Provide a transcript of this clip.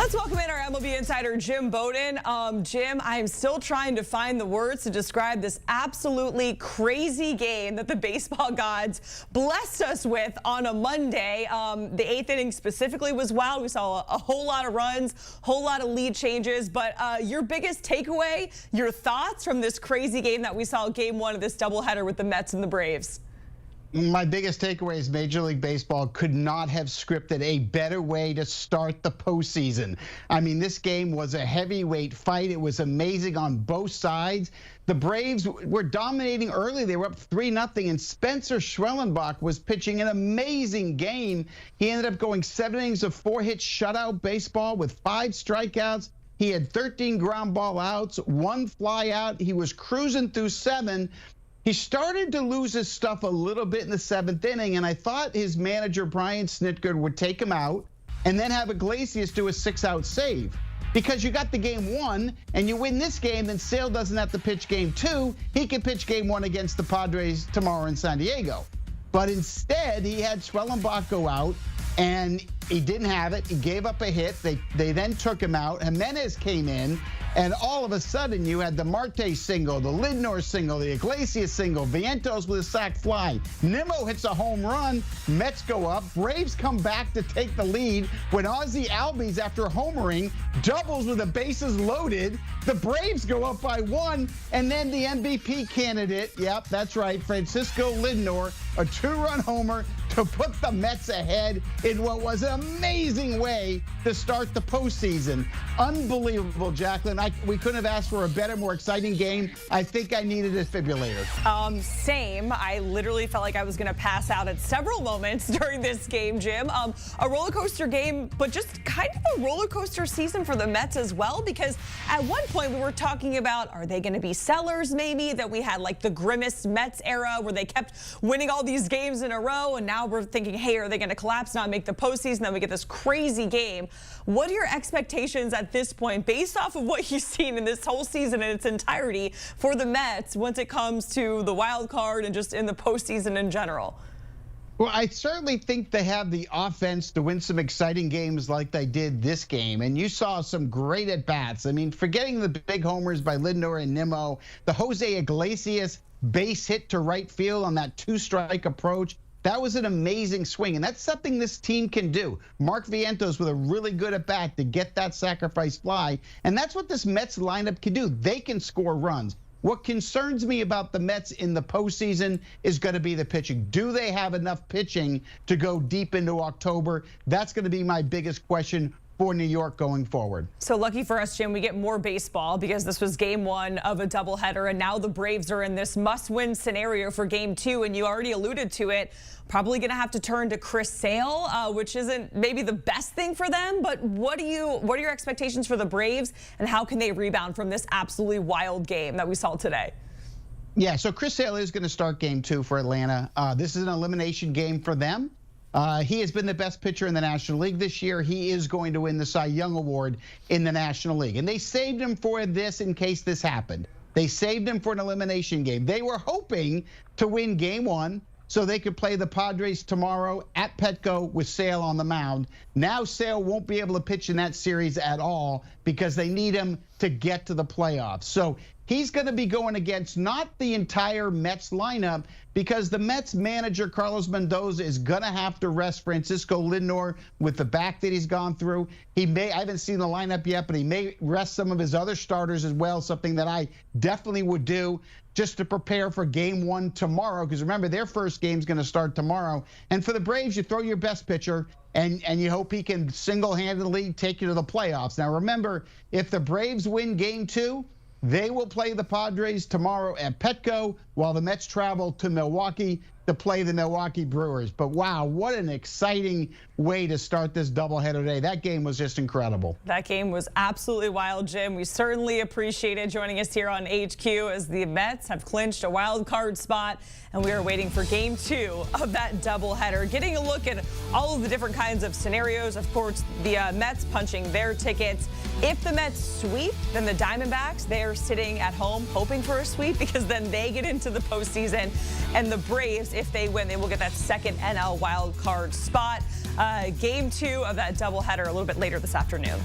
Let's welcome in our MLB insider, Jim Bowden. Jim, I'm still trying to find the words to describe this absolutely crazy game that the baseball gods blessed us with on a Monday. The 8th inning specifically was wild. We saw a whole lot of runs, whole lot of lead changes. But your biggest takeaway, your thoughts from this crazy game that we saw, game one of this doubleheader with the Mets and the Braves? My biggest takeaway is Major League Baseball could not have scripted a better way to start the postseason. I mean, this game was a heavyweight fight. It was amazing on both sides. The Braves were dominating early. They were up 3-0, and Spencer Schwellenbach was pitching an amazing game. He ended up going 7 innings of 4-hit shutout baseball with 5 strikeouts. He had 13 ground ball outs, 1 fly out. He was cruising through 7. He started to lose his stuff a little bit in the 7th inning, and I thought his manager, Brian Snitker, would take him out and then have Iglesias do a 6-out save. Because you got the game 1, and you win this game, then Sale doesn't have to pitch game 2. He can pitch game 1 against the Padres tomorrow in San Diego. But instead, he had Schwellenbach go out, and he didn't have it. He gave up a hit. They then took him out. Jimenez came in, and all of a sudden you had the Marte single, the Lindor single, the Iglesias single, Vientos with a sac fly. Nimmo hits a home run. Mets go up. Braves come back to take the lead when Ozzie Albies, after homering, doubles with the bases loaded. The Braves go up by 1, and then the MVP candidate, yep, that's right, Francisco Lindor, a 2-run homer to put the Mets ahead in what was an amazing way to start the postseason. Unbelievable, Jacqueline. We couldn't have asked for a better, more exciting game. I think I needed a defibrillator. Same. I literally felt like I was going to pass out at several moments during this game, Jim. A roller coaster game, but just kind of a roller coaster season for the Mets as well, because at one point we were talking about, are they going to be sellers maybe? That we had like the grimmest Mets era where they kept winning all these games in a row, and now we're thinking, hey, are they going to collapse now and make the postseason? Then we get this crazy game. What are your expectations at this point, based off of what you've seen in this whole season in its entirety for the Mets once it comes to the wild card and just in the postseason in general? Well, I certainly think they have the offense to win some exciting games like they did this game. And you saw some great at-bats. I mean, forgetting the big homers by Lindor and Nimmo, the Jose Iglesias base hit to right field on that 2-strike approach. That was an amazing swing, and that's something this team can do. Mark Vientos with a really good at-bat to get that sacrifice fly, and that's what this Mets lineup can do. They can score runs. What concerns me about the Mets in the postseason is going to be the pitching. Do they have enough pitching to go deep into October? That's going to be my biggest question for New York going forward. So lucky for us, Jim, we get more baseball because this was game 1 of a doubleheader, and now the Braves are in this must-win scenario for game 2, and you already alluded to it. Probably going to have to turn to Chris Sale, which isn't maybe the best thing for them. But what are your expectations for the Braves, and how can they rebound from this absolutely wild game that we saw today? Yeah, so Chris Sale is going to start game 2 for Atlanta. This is an elimination game for them. He has been the best pitcher in the National League this year. He is going to win the Cy Young Award in the National League. And they saved him for this in case this happened. They saved him for an elimination game. They were hoping to win game 1 so they could play the Padres tomorrow at Petco with Sale on the mound. Now Sale won't be able to pitch in that series at all because they need him to get to the playoffs. So he's going to be going against not the entire Mets lineup, because the Mets manager, Carlos Mendoza, is going to have to rest Francisco Lindor with the back that he's gone through. I haven't seen the lineup yet, but he may rest some of his other starters as well, something that I definitely would do just to prepare for game 1 tomorrow, because remember, their first game is going to start tomorrow. And for the Braves, you throw your best pitcher, and you hope he can single-handedly take you to the playoffs. Now, remember, if the Braves win game 2, they will play the Padres tomorrow at Petco while the Mets travel to Milwaukee to play the Milwaukee Brewers. But wow, what an exciting way to start this doubleheader today. That game was just incredible. That game was absolutely wild, Jim. We certainly appreciated joining us here on HQ as the Mets have clinched a wild card spot, and we are waiting for game 2 of that doubleheader. Getting a look at all of the different kinds of scenarios. Of course, the Mets punching their tickets. If the Mets sweep, then the Diamondbacks, they're sitting at home hoping for a sweep, because then they get into the postseason. And the Braves, if they win, they will get that second NL wild card spot. Game 2 of that doubleheader a little bit later this afternoon.